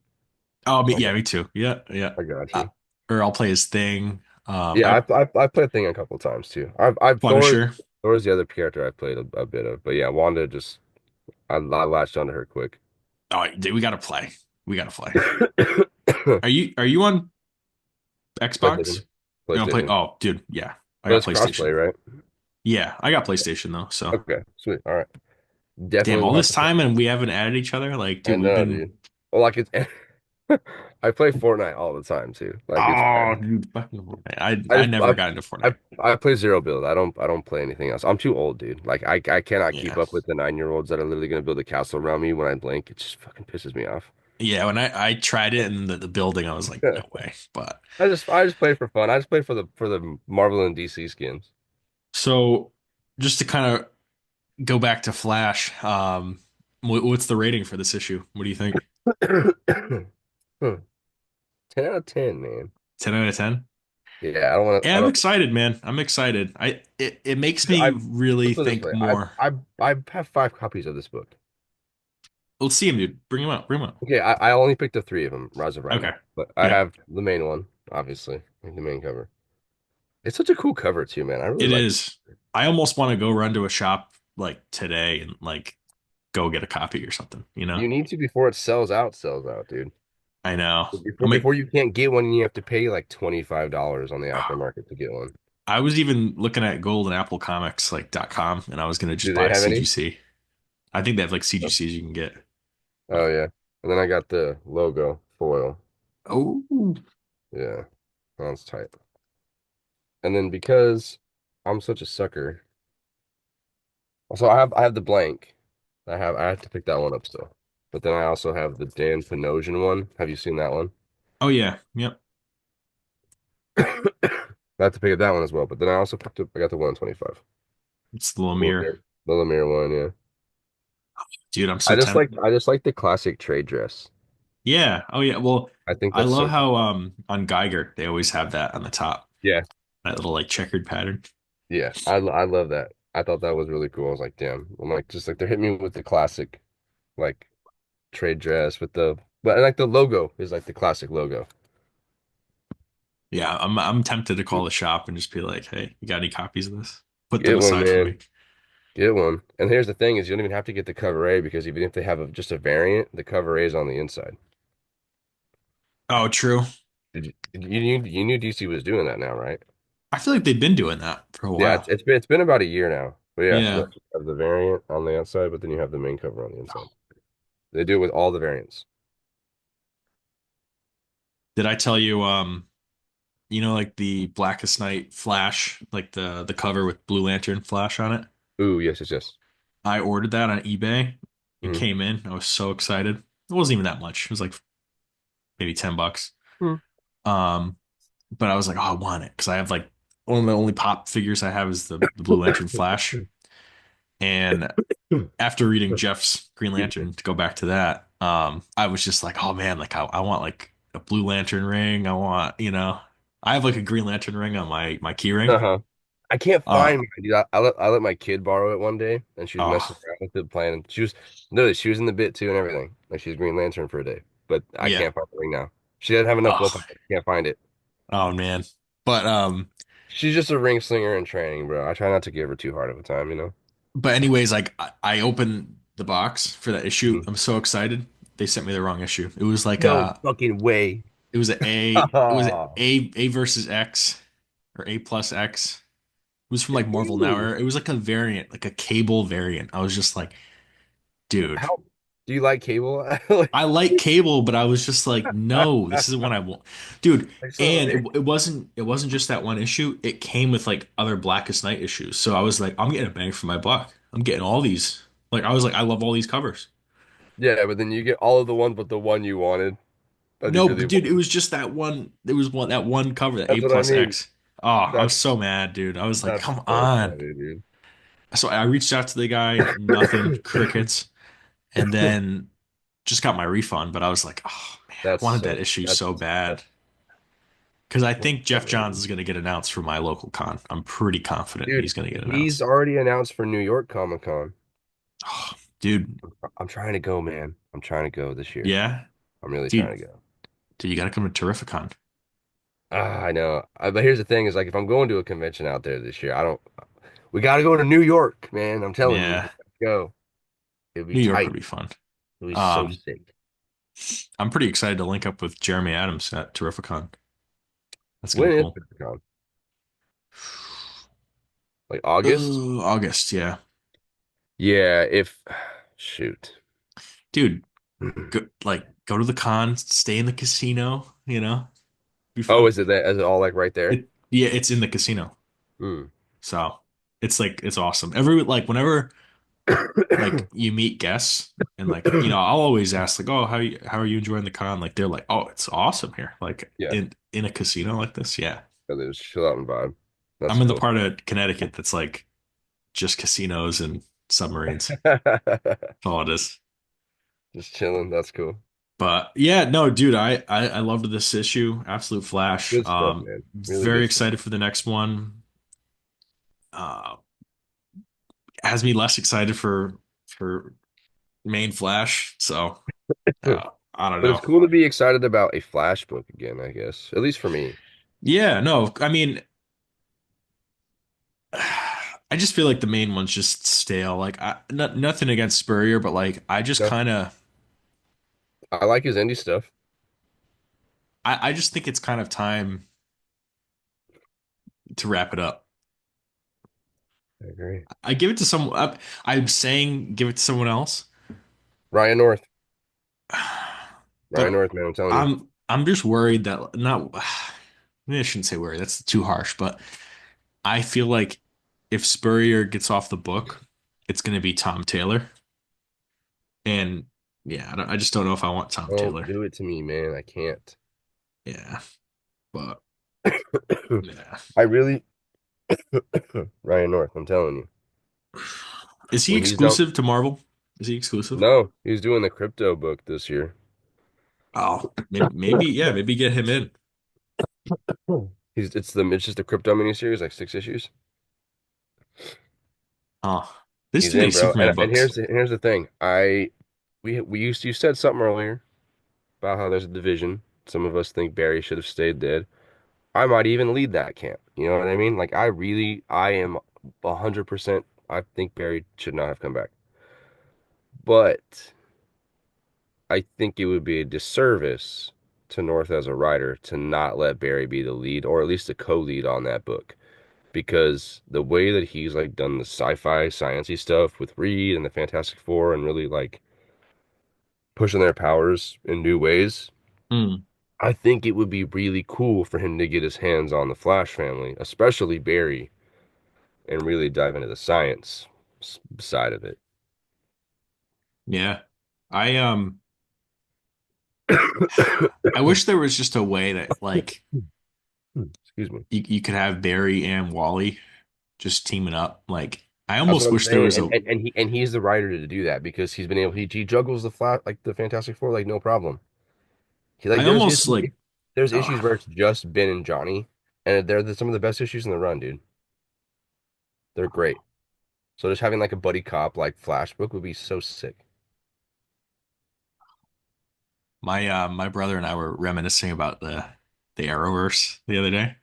Oh,
I
yeah,
got
me too. Yeah, yeah.
I got
Uh,
you.
or I'll play his thing.
Yeah,
I
I played Thing a couple times too. I've
Punisher.
Thor's the other character I played a bit of, but yeah, Wanda just I latched onto her quick.
Oh, dude, we gotta play. We gotta play. Are you on Xbox?
PlayStation,
You want to play?
PlayStation,
Oh, dude, yeah. I
but
got
it's crossplay,
PlayStation.
right?
Yeah, I got PlayStation though. So,
Okay, sweet. All right,
damn,
definitely
all
will have
this
to play.
time and we haven't added each other. Like,
I
dude, we've
know,
been.
dude. Well, like it's I play Fortnite all the time too. Like it's
Oh,
bad.
dude, fucking.
I
I
just
never got into
I
Fortnite.
I play zero build. I don't play anything else. I'm too old, dude. Like I cannot keep
Yeah.
up with the 9-year-olds that are literally gonna build a castle around me when I blink. It just fucking pisses me off.
Yeah, when I tried it in the building, I was like,
Yeah.
no way. But
I just play for fun. I just play for the Marvel and DC skins.
so just to kind of go back to Flash, what's the rating for this issue? What do you think?
Hmm. 10 out of 10, man.
10 out of 10?
Yeah, I don't want to.
Yeah,
I
I'm
don't.
excited, man. I'm excited. It makes me
I
really
Let's put it this
think
way.
more.
I have 5 copies of this book.
Let's see him, dude. Bring him up. Bring him up.
Okay, I only picked up 3 of them as of right
Okay.
now, but I
Yeah,
have the main one, obviously, like the main cover. It's such a cool cover too, man. I really
it
like it.
is. I almost want to go run to a shop like today and like go get a copy or something, you know?
You need to before it sells out, dude.
I know.
Before
I'm like,
before you can't get one, and you have to pay like $25 on the aftermarket to get one.
I was even looking at gold and Apple Comics like .com and I was gonna just
Do they
buy
have any?
CGC. I think they have like CGCs you can get.
Oh
But
yeah. And then I got the logo foil.
oh
Yeah, that's tight. And then because I'm such a sucker, so I have the blank. I have to pick that one up still. But then I also have the Dan Panosian one. Have you seen that one?
oh yeah, yep.
I have to pick up that one as well. But then I also picked up. I got the 125.
It's the little
The
mirror.
Lemire, the Lemire one. Yeah.
Dude, I'm so tempted.
I just like the classic trade dress.
Yeah. Oh yeah. Well,
I think
I
that's
love
so
how
cool.
on Geiger they always have that on the top.
Yeah.
That little like checkered pattern.
Yeah. I love that. I thought that was really cool. I was like, damn. I'm like, just like they're hitting me with the classic like trade dress with the but like the logo is like the classic logo.
Yeah, I'm tempted to call the shop and just be like, "Hey, you got any copies of this? Put them
Get one,
aside for me."
man. Get one. And here's the thing is you don't even have to get the cover A because even if they have just a variant, the cover A is on the inside.
Oh, true.
You knew DC was doing that now, right?
I feel like they've been doing that for a
Yeah,
while.
it's been about a year now. But yeah, so
Yeah.
that you have the variant on the outside, but then you have the main cover on the inside. They do it with all the variants.
Did I tell you like the Blackest Night Flash, like the cover with Blue Lantern Flash on it?
Ooh, yes, yes, yes.
I ordered that on eBay. It
Mm-hmm.
came in. I was so excited. It wasn't even that much. It was like maybe $10. Um, but I was like, oh, I want it because I have like one of the only pop figures I have is the Blue Lantern Flash. And after reading Jeff's Green
Excuse me.
Lantern, to go back to that, I was just like, oh man, like I want like a Blue Lantern ring. I have like a Green Lantern ring on my key ring.
Uh-huh. I can't
Uh,
find mine, dude. I let my kid borrow it one day, and she was messing
oh
around with it, playing. She was literally she was in the bit too and everything. Like she was Green Lantern for a day, but I
yeah.
can't find the ring now. She doesn't have enough
Oh,
willpower. Can't find it.
oh man. But
She's just a ring slinger in training, bro. I try not to give her too hard of a time, you know.
but anyways, like I opened the box for that issue.
Mhm.
I'm so excited. They sent me the wrong issue. It was like
No fucking way.
it was A versus X or A plus X. It was from like Marvel Now,
Ew.
or it was like a variant, like a cable variant. I was just like, dude.
How? Do you like Cable? Like,
I like Cable, but I was just like, no, this isn't what I want, dude.
like so
And
weird.
it wasn't just that one issue. It came with like other Blackest Night issues. So I was like, I'm getting a bang for my buck. I'm getting all these. Like I was like, I love all these covers.
Yeah, but then you get all of the one but the one you wanted that you
No,
really
but dude, it
wanted.
was just that one. It was one that one cover, that A
That's what I
plus
mean.
X. Oh, I was
That's
so mad, dude. I was like,
that's
come
so
on.
funny, dude.
So I reached out to the guy, nothing, crickets, and then just got my refund. But I was like, oh man, I
That's
wanted that
so
issue so bad. Because I think Jeff
funny,
Johns
dude.
is going to get announced for my local con. I'm pretty confident
Dude,
he's going to get
he's
announced.
already announced for New York Comic Con.
Oh, dude,
I'm trying to go, man. I'm trying to go this year.
yeah,
I'm really
dude,
trying to go.
you got to come to Terrificon.
Ah, I know. But here's the thing: is like if I'm going to a convention out there this year, I don't. We got to go to New York, man. I'm telling you,
Yeah,
go. It'll be
New York would
tight.
be fun.
It'll be so
Um,
sick.
I'm pretty excited to link up with Jeremy Adams at Terrificon. That's gonna
When
be
is
cool.
PythonCon? Like August?
August, yeah,
Yeah. If shoot.
dude, go to the con, stay in the casino. Be
Oh,
fun.
is it that? Is it all like right there?
Yeah, it's in the casino,
Hmm.
so it's awesome. Whenever like you meet guests and like I'll always ask like, oh, how are you enjoying the con? Like they're like, oh, it's awesome here, like
Yeah.
in a casino like this. Yeah,
So there's chill out and vibe. That's
I'm in the
cool.
part of Connecticut that's like just casinos and submarines. That's all it is.
Just chilling. That's cool.
But yeah, no, dude, I loved this issue. Absolute flash.
Good stuff, man. Really
Very
good stuff.
excited for the next one. Uh, has me less excited for main Flash. So I don't
But it's
know.
cool to be excited about a Flash book again, I guess. At least for me.
Yeah, no, I mean, I just feel like the main one's just stale. Like, nothing against Spurrier, but like, I just
No,
kind of,
I like his indie stuff.
I just think it's kind of time to wrap it up.
I agree.
I give it to some. I'm saying give it to someone else,
Ryan North. Ryan
but
North, man, I'm telling you.
I'm just worried that not. Maybe I shouldn't say worried. That's too harsh, but I feel like if Spurrier gets off the book, it's going to be Tom Taylor, and yeah, I just don't know if I want Tom
Don't
Taylor.
do it to me, man. I can't.
Yeah, but yeah.
I really Ryan North, I'm telling you.
Is he
When he's done
exclusive to Marvel? Is he exclusive?
No, he's doing the crypto book this year.
Oh, yeah, maybe get him in.
It's just a crypto miniseries, like 6 issues.
Oh, there's
He's
too many
in, bro.
Superman
And
books.
here's the thing. We used you said something earlier about how there's a division. Some of us think Barry should have stayed dead. I might even lead that camp. You know what I mean? Like I am 100%. I think Barry should not have come back. But I think it would be a disservice to North as a writer to not let Barry be the lead or at least the co-lead on that book. Because the way that he's like done the sci-fi sciencey stuff with Reed and the Fantastic Four and really like pushing their powers in new ways,
Hmm.
I think it would be really cool for him to get his hands on the Flash family, especially Barry, and really dive into the science side of it.
Yeah. I I wish there was just a way that like
Excuse me.
you could have Barry and Wally just teaming up. Like I
That's what
almost
I'm
wish there
saying,
was a
and he's the writer to do that because he's been able he juggles the flat like the Fantastic Four like no problem. He like
I almost like
there's issues
uh,
where it's just Ben and Johnny, and some of the best issues in the run, dude. They're great. So just having like a buddy cop like Flash book would be so sick.
my brother and I were reminiscing about the Arrowverse the other day.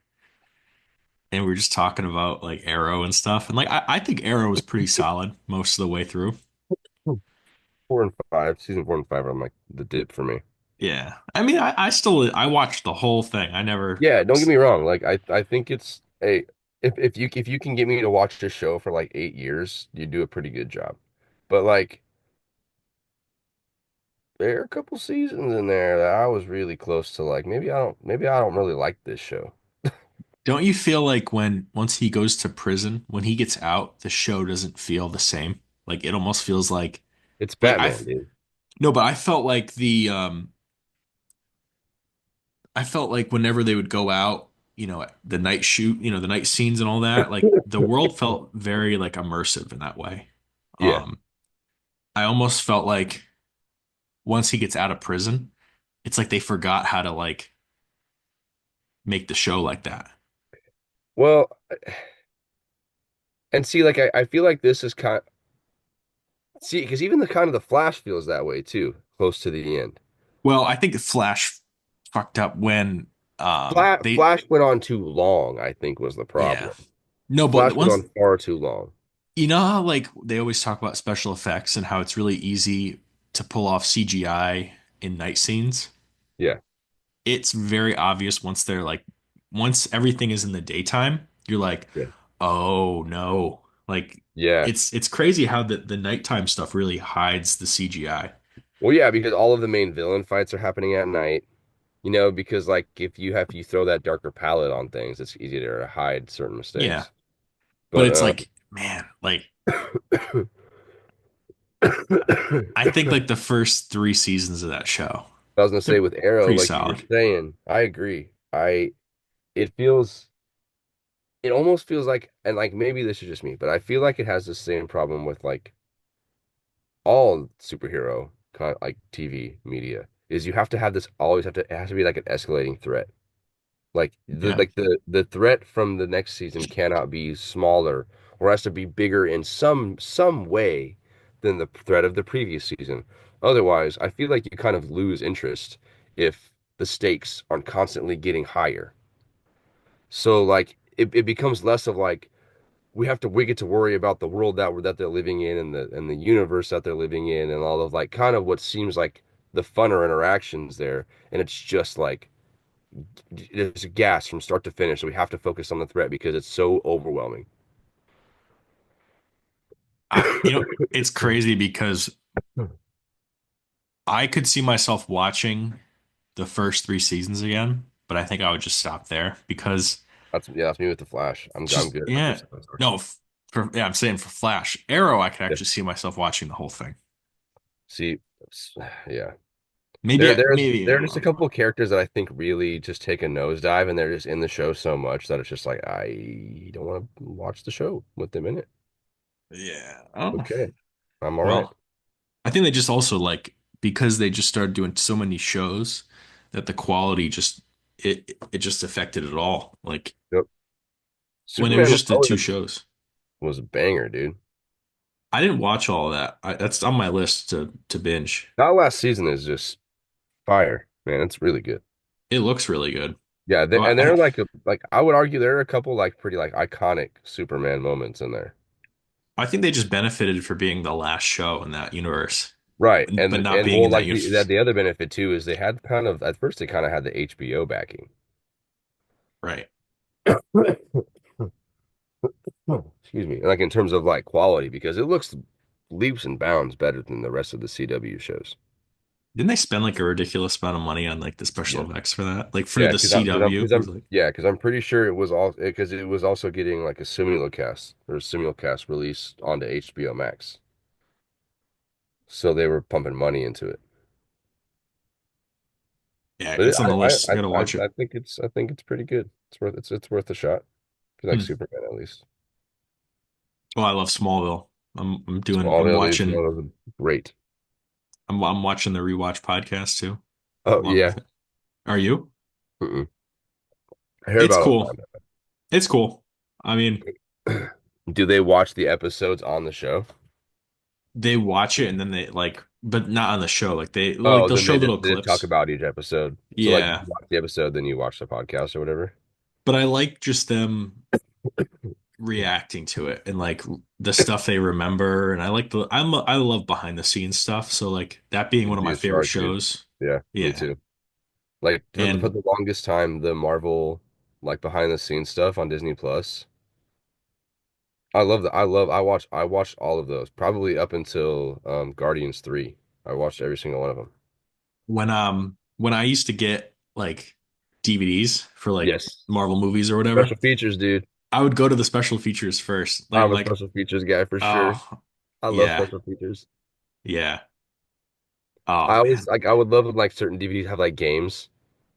And we were just talking about like Arrow and stuff. And like I think Arrow was pretty solid most of the way through.
4 and 5, season 4 and 5 are like the dip for me.
Yeah. I mean, I watched the whole thing. I never,
Yeah, don't get me wrong. Like I think it's a if you can get me to watch this show for like 8 years, you do a pretty good job. But like there are a couple seasons in there that I was really close to like maybe I don't really like this show.
Don't you feel like when once he goes to prison, when he gets out, the show doesn't feel the same? Like it almost feels
It's
like
Batman, dude.
no, but I felt like I felt like whenever they would go out, the night shoot, the night scenes and all that, like the world felt very like immersive in that way.
Yeah.
Um, I almost felt like once he gets out of prison, it's like they forgot how to like make the show like that.
Well, and see, like I feel like this is kind see because even the kind of the Flash feels that way too, close to the end.
Well, I think Flash fucked up when they
Flash went on too long, I think was the
yeah.
problem.
No, but
Flash went
once
on far too long.
how like they always talk about special effects and how it's really easy to pull off CGI in night scenes.
Yeah.
It's very obvious once everything is in the daytime, you're like,
Yeah.
oh no. Like
Yeah.
it's crazy how the nighttime stuff really hides the CGI.
Well, yeah, because all of the main villain fights are happening at night. You know, because like if you throw that darker palette on things, it's easier to hide certain
Yeah.
mistakes.
But
But
it's like, man, like I think like the first three seasons of that show,
I was gonna say
they're
with Arrow,
pretty
like you were
solid.
saying, I agree. It feels it almost feels like and like maybe this is just me, but I feel like it has the same problem with like all superhero kind like TV media is you have to have this always have to it has to be like an escalating threat.
Yeah.
The threat from the next season cannot be smaller or has to be bigger in some way than the threat of the previous season. Otherwise, I feel like you kind of lose interest if the stakes aren't constantly getting higher. So like it becomes less of like we get to worry about the world that they're living in and the universe that they're living in and all of like kind of what seems like the funner interactions there. And it's just like there's a gas from start to finish. So we have to focus on the threat because it's so overwhelming.
It's crazy because I could see myself watching the first three seasons again, but I think I would just stop there because
That's me with the Flash.
it's
I'm
just
good after
yeah.
seven
No,
starts.
I'm saying for Flash. Arrow, I could
Yeah.
actually see myself watching the whole thing.
See, yeah. There are
I'm
just a
wrong.
couple of characters that I think really just take a nosedive, and they're just in the show so much that it's just like I don't want to watch the show with them in it.
Yeah. Oh,
Okay, I'm all right.
well, I think they just also like because they just started doing so many shows that the quality just it just affected it all. Like
Yep.
when it was
Superman was
just the
always
two shows.
was a banger, dude.
I didn't watch all of that. That's on my list to binge.
That last season is just fire, man. It's really good.
It looks really good.
Yeah,
Well,
and they're like I would argue there are a couple like pretty like iconic Superman moments in there.
I think they just benefited for being the last show in that universe,
Right.
but not
And
being
well
in that
like
universe.
the other benefit too is they had kind of at first they kind of had the HBO backing.
Right.
Excuse me. Like in terms of like quality because it looks leaps and bounds better than the rest of the CW shows.
Didn't they spend like a ridiculous amount of money on like the special
Yeah.
effects for that? Like for
Yeah,
the CW, it was like,
because I'm pretty sure it was all because it was also getting like a simulcast release onto HBO Max. So they were pumping money into it.
yeah,
But
it's on the list. I gotta watch it.
I think it's pretty good. It's worth a shot. If you like
Hmm.
Superman at least.
Oh, I love Smallville. I'm
Smallville is
watching
great.
I'm watching the rewatch podcast too,
Oh
along
yeah.
with it. Are you?
Mm-mm. I hear
It's
about
cool. It's cool. I mean,
it. Do they watch the episodes on the show?
they watch it and then they like, but not on the show. Like
Oh,
they'll
then
show little
they just talk
clips.
about each episode. So like you
Yeah.
watch the episode, then you watch the podcast or whatever.
But I like just them reacting to it and like the stuff they remember. And I love behind the scenes stuff. So like that being
You're
one of my
just
favorite
shark, dude.
shows.
Yeah, me
Yeah.
too. Like for
And
the longest time, the Marvel like behind the scenes stuff on Disney Plus. I watched all of those, probably up until Guardians 3. I watched every single one of them.
when I used to get like DVDs for like
Yes.
Marvel movies or whatever,
Special features, dude.
I would go to the special features first.
I'm a special features guy for sure.
Oh
I love
yeah,
special features.
yeah. Oh
I
man.
always like I would love if like certain DVDs have like games.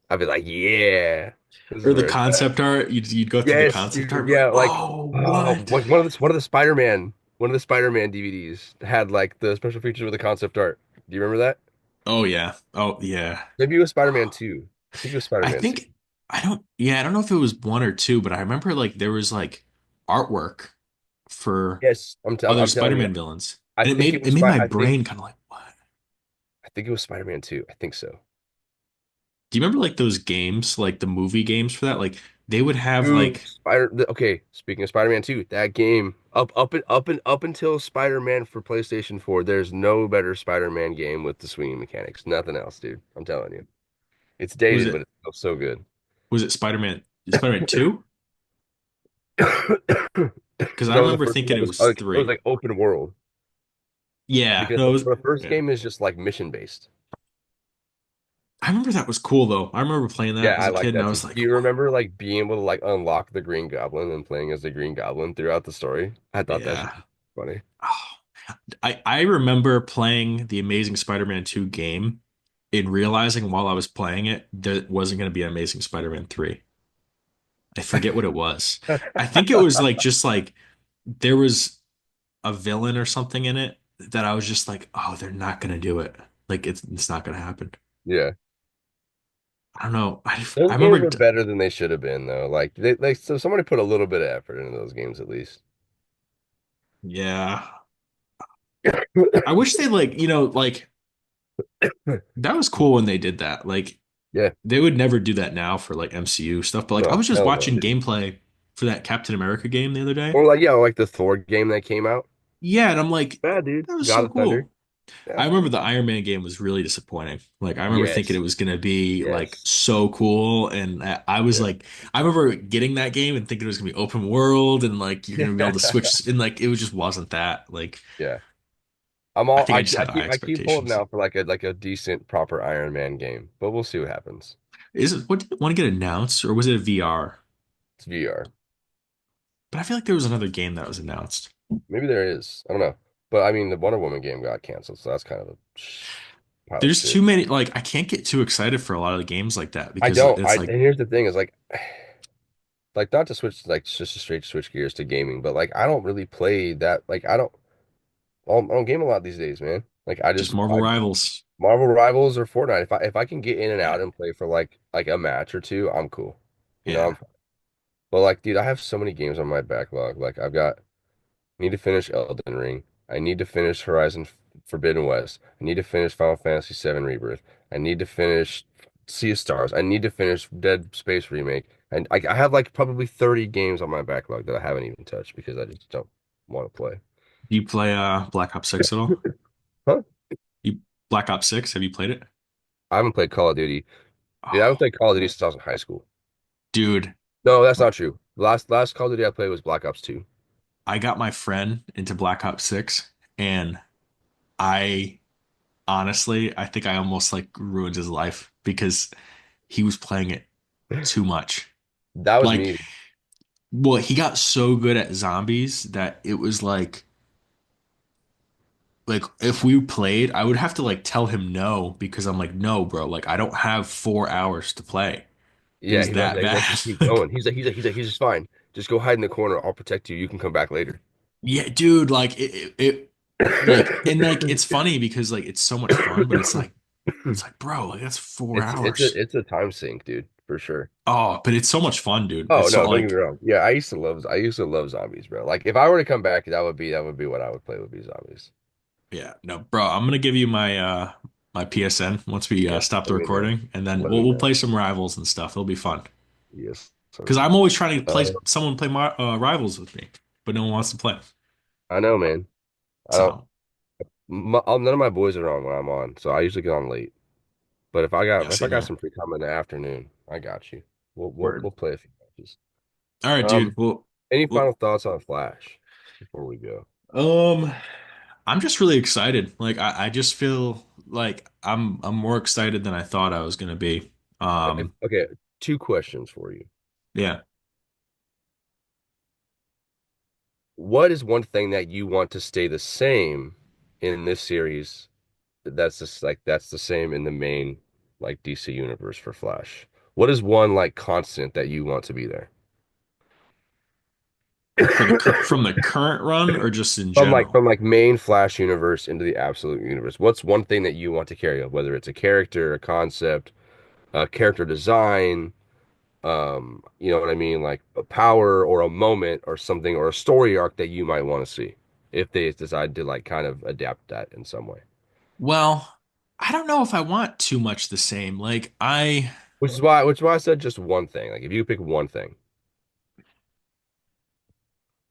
I'd be like, yeah, this is
Or the
where it's at.
concept art, you'd go through the
Yes,
concept art
dude.
and be like,
Yeah, like
oh what?
one of the Spider-Man DVDs had like the special features with the concept art. Do you remember that?
Oh yeah. Oh yeah.
Maybe it was Spider-Man 2. I think it was
I
Spider-Man 2.
think I don't know if it was one or two, but I remember like there was like artwork for
Yes,
other
I'm telling you.
Spider-Man villains. And it made my
I think
brain kind of like, what?
it was Spider-Man 2. I think so.
Do you remember like those games, like the movie games for that? Like they would have
Dude,
like
Okay, speaking of Spider-Man 2, that game up until Spider-Man for PlayStation 4, there's no better Spider-Man game with the swinging mechanics. Nothing else, dude. I'm telling you. It's
was
dated, but
it
it's still so good.
was it Spider-Man 2? Because I
No, the
remember
first
thinking
one
it
was
was
it was
3.
like open world
Yeah,
because
no, it was
the first
yeah.
game is just like mission based.
I remember that was cool though. I remember playing
Yeah,
that as
I
a
like
kid and I
that too.
was
Do
like,
you
"Whoa."
remember like being able to like unlock the Green Goblin and playing as the Green Goblin throughout the story? I thought that shit
Yeah.
was funny.
Oh, I remember playing the Amazing Spider-Man 2 game and realizing while I was playing it there wasn't going to be an Amazing Spider-Man 3. I forget what it was. I think it was like just like there was a villain or something in it that I was just like, oh, they're not gonna do it. Like it's not gonna happen.
Yeah.
I don't know. I
Those games
remember,
were better than they should have been, though. So somebody put a little bit of effort into those games at least.
yeah. I wish they like, like that was cool when they did that. Like
Yeah,
they would never do that now for like MCU stuff. But like I
no,
was just
hell no,
watching
dude.
gameplay for that Captain America game the other day.
Or like yeah, like the Thor game that came out.
Yeah, and I'm like,
Yeah, dude.
that was
God
so
of Thunder.
cool.
Yeah.
I remember the Iron Man game was really disappointing. Like I remember thinking it
Yes.
was gonna be like
Yes.
so cool, and I was
Yeah.
like, I remember getting that game and thinking it was gonna be open world and like you're gonna be able to switch, and like it just wasn't that. Like
Yeah.
I think I just had high
I keep holding
expectations.
out for like a decent proper Iron Man game, but we'll see what happens.
Is it what did it want to get announced or was it a VR?
It's VR.
But I feel like there was another game that was announced.
Maybe there is. I don't know. But I mean, the Wonder Woman game got canceled, so that's kind of a pile of
There's too
shit.
many. Like I can't get too excited for a lot of the games like that
I
because
don't.
it's
And
like
here's the thing: is like not to switch like just a straight switch gears to gaming, but like I don't really play that. Like I don't game a lot these days, man.
just Marvel
I
Rivals.
Marvel Rivals or Fortnite. If I can get in and
Yeah,
out and play for like a match or two, I'm cool. You know,
yeah.
I'm fine. But like, dude, I have so many games on my backlog. Like need to finish Elden Ring. I need to finish Forbidden West. I need to finish Final Fantasy VII Rebirth. I need to finish Sea of Stars. I need to finish Dead Space Remake. And I have like probably 30 games on my backlog that I haven't even touched because I just don't want to play.
Do you play Black Ops 6 at all?
Huh?
You Black Ops 6, have you played it?
I haven't played Call of Duty. Dude, I haven't
Oh,
played Call of Duty since I was in high school.
dude,
No, that's not true. Last Call of Duty I played was Black Ops 2.
I got my friend into Black Ops 6 and I honestly, I think I almost like ruined his life because he was playing it too much.
That was
Like,
me.
well, he got so good at zombies that it was like if we played, I would have to like tell him no because I'm like, no, bro, like I don't have 4 hours to play. It
Yeah,
was that
he
bad.
wants you to keep going. He's just fine. Just go hide in the corner. I'll protect you. You can come back later.
Yeah, dude, like like and like it's funny because like it's so much fun, but it's like, bro, like that's four hours.
It's a time sink, dude, for sure.
Oh, but it's so much fun, dude.
Oh
It's so
no, don't get me
like,
wrong. Yeah, I used to love zombies, bro. Like if I were to come back, that would be what I would play would be zombies.
yeah, no, bro, I'm gonna give you my PSN once we
Yeah,
stop the
let me know.
recording, and then
Let
we'll
me
we'll
know.
play some rivals and stuff. It'll be fun
Yes, sir.
because I'm always trying to play
Uh,
someone play my rivals with me, but no one wants to play.
I know, man. I don't.
So
None of my boys are on when I'm on, so I usually get on late. But
yeah,
if I
same
got
here.
some free time in the afternoon, I got you.
Word.
We'll play a few matches.
All right,
Um,
dude. Well,
any
well,
final thoughts on Flash before we go?
um, I'm just really excited. Like I just feel. like I'm more excited than I thought I was gonna be.
Okay, two questions for you.
Yeah.
What is one thing that you want to stay the same in this series that's just like that's the same in the main like DC universe for Flash? What is one like constant that you want to be there?
For from the current run or just in
From like
general?
main Flash universe into the absolute universe. What's one thing that you want to carry on, whether it's a character, a concept, a character design, you know what I mean, like a power or a moment or something or a story arc that you might want to see if they decide to like kind of adapt that in some way.
Well, I don't know if I want too much the same. Like I
Which is why I said just one thing. Like if you pick one thing.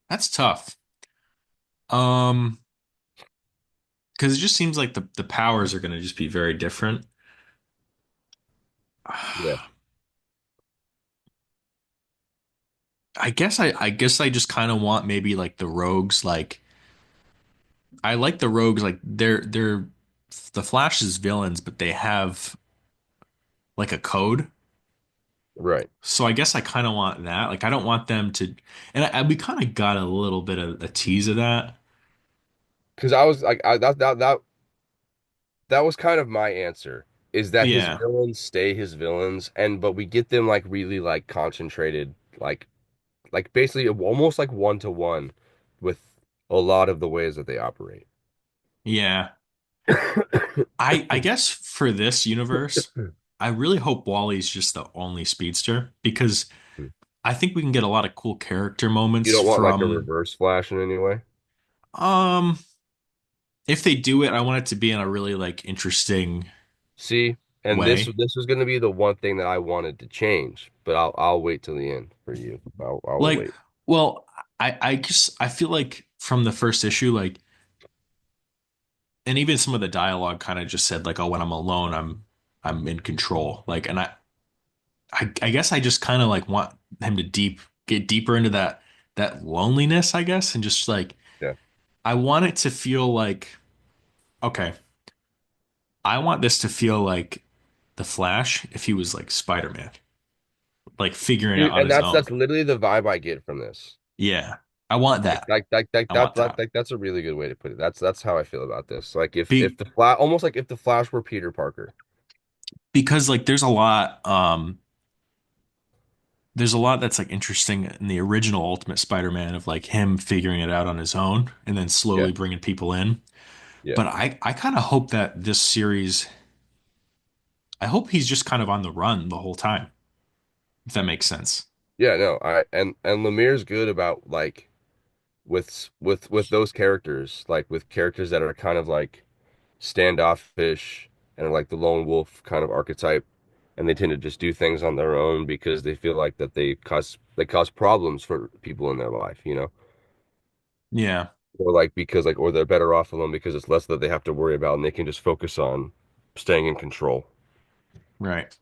That's tough. Um, because it just seems like the powers are gonna just be very different.
Yeah,
I guess I just kind of want maybe like the rogues like I like the rogues like they're the Flash's villains, but they have like a code.
right.
So I guess I kind of want that. Like I don't want them to, and we kind of got a little bit of a tease of that.
Because I was like that was kind of my answer is that his
Yeah,
villains stay his villains and but we get them like really like concentrated like basically almost like one to one with a lot of the ways that they operate.
yeah. I guess for this universe, I really hope Wally's just the only speedster because I think we can get a lot of cool character
You
moments
don't want like a
from
reverse flash in any way.
um if they do it, I want it to be in a really like interesting
See, and
way.
this was going to be the one thing that I wanted to change, but I'll wait till the end for you. I will
Like,
wait.
well, I just I feel like from the first issue, like, and even some of the dialogue kind of just said like, oh, when I'm alone, I'm in control. Like, and I guess I just kind of like want him to get deeper into that loneliness, I guess, and just like
Yeah.
I want it to feel like okay, I want this to feel like the Flash if he was like Spider-Man, like figuring it
Dude,
out on
and
his own.
that's literally the vibe I get from this.
Yeah, I want that. I want that.
That's a really good way to put it. That's how I feel about this. Like if
Be
the Flash almost like if the Flash were Peter Parker.
because like there's a lot that's like interesting in the original Ultimate Spider-Man of like him figuring it out on his own and then
Yeah.
slowly bringing people in.
Yeah.
But I kind of hope that this series, I hope he's just kind of on the run the whole time, if that makes sense.
Yeah, no. I and Lemire's good about like with those characters, like with characters that are kind of like standoffish and are like the lone wolf kind of archetype, and they tend to just do things on their own because they feel like that they cause problems for people in their life, you know,
Yeah,
or like because like or they're better off alone because it's less that they have to worry about and they can just focus on staying in control
right.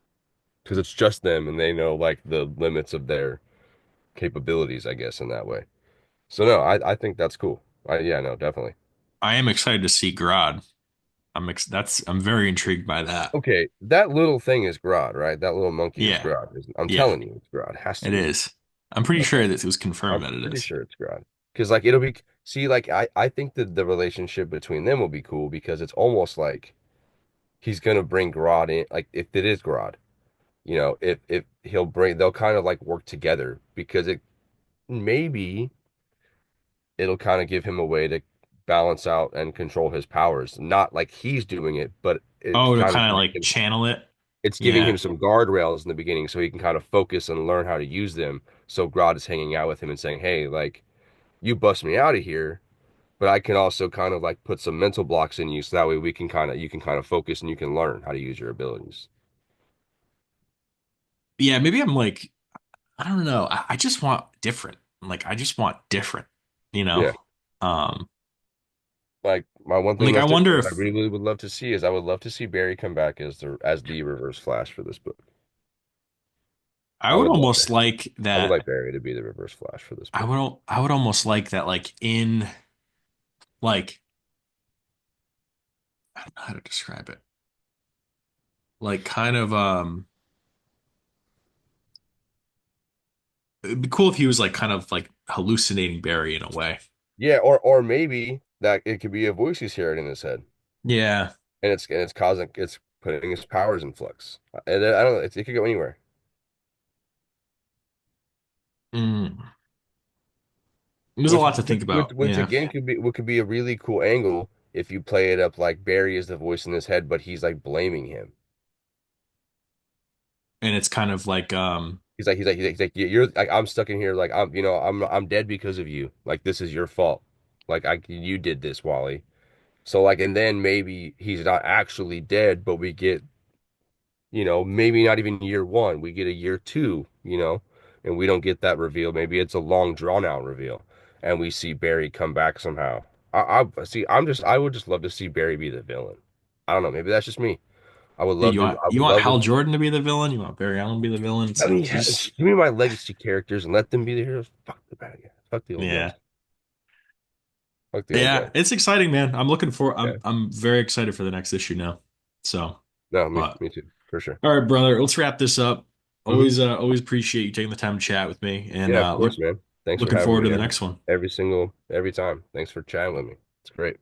because it's just them and they know like the limits of their capabilities, I guess, in that way. So no, I think that's cool. Yeah, no, definitely.
I am excited to see Grodd. I'm very intrigued by that.
Okay, that little thing is Grodd, right? That little monkey is
Yeah,
Grodd. I'm
yeah,
telling you, it's Grodd. It has to
it
be.
is. I'm pretty
Okay,
sure that it was confirmed
I'm
that it
pretty
is.
sure it's Grodd. Because like it'll be see, like I think that the relationship between them will be cool because it's almost like he's gonna bring Grodd in, like if it is Grodd, you know, if he'll bring they'll kind of like work together because it maybe it'll kind of give him a way to balance out and control his powers. Not like he's doing it, but it's
Oh, to
kind of
kind of
giving
like
him
channel it.
it's giving him
Yeah.
some guardrails in the beginning so he can kind of focus and learn how to use them. So Grodd is hanging out with him and saying, "Hey, like you bust me out of here, but I can also kind of like put some mental blocks in you so that way we can kind of you can kind of focus and you can learn how to use your abilities."
Yeah, maybe I'm like I don't know. I just want different. Like I just want different, you know?
Yeah.
Um,
Like my one thing
like I
that's different
wonder
that I
if
really would love to see is I would love to see Barry come back as the Reverse Flash for this book.
I
I
would
would love
almost
that.
like
I would like
that
Barry to be the Reverse Flash for this book.
I would almost like that like in like I don't know how to describe it. Like kind of it'd be cool if he was like kind of like hallucinating Barry in a way.
Yeah, or maybe that it could be a voice he's hearing in his head,
Yeah.
and it's causing it's putting his powers in flux. And I don't know, it could go anywhere.
Mm. There's a
Which
lot to think about.
which
Yeah.
again could be what could be a really cool angle if you play it up like Barry is the voice in his head, but he's like blaming him.
And it's kind of like
You're like I'm stuck in here like I'm dead because of you. Like this is your fault. Like I you did this, Wally. So like and then maybe he's not actually dead, but we get, maybe not even year one, we get a year two, and we don't get that reveal. Maybe it's a long drawn out reveal, and we see Barry come back somehow. I see. I would just love to see Barry be the villain. I don't know. Maybe that's just me. I would
yeah,
love to. I
you
would
want
love to.
Hal Jordan to be the villain? You want Barry Allen to be the villain? It's
I
like
mean,
you just
give me my legacy characters and let them be the heroes. Fuck the bad guy. Fuck the old guns.
yeah.
Fuck the old
Yeah,
guns.
it's exciting, man.
Yeah.
I'm very excited for the next issue now. So,
No,
but
me too, for sure.
all right, brother, let's wrap this up.
Hmm.
Always appreciate you taking the time to chat with me and
Yeah, of course, man. Thanks for
looking
having
forward to
me
the next one.
every time. Thanks for chatting with me. It's great.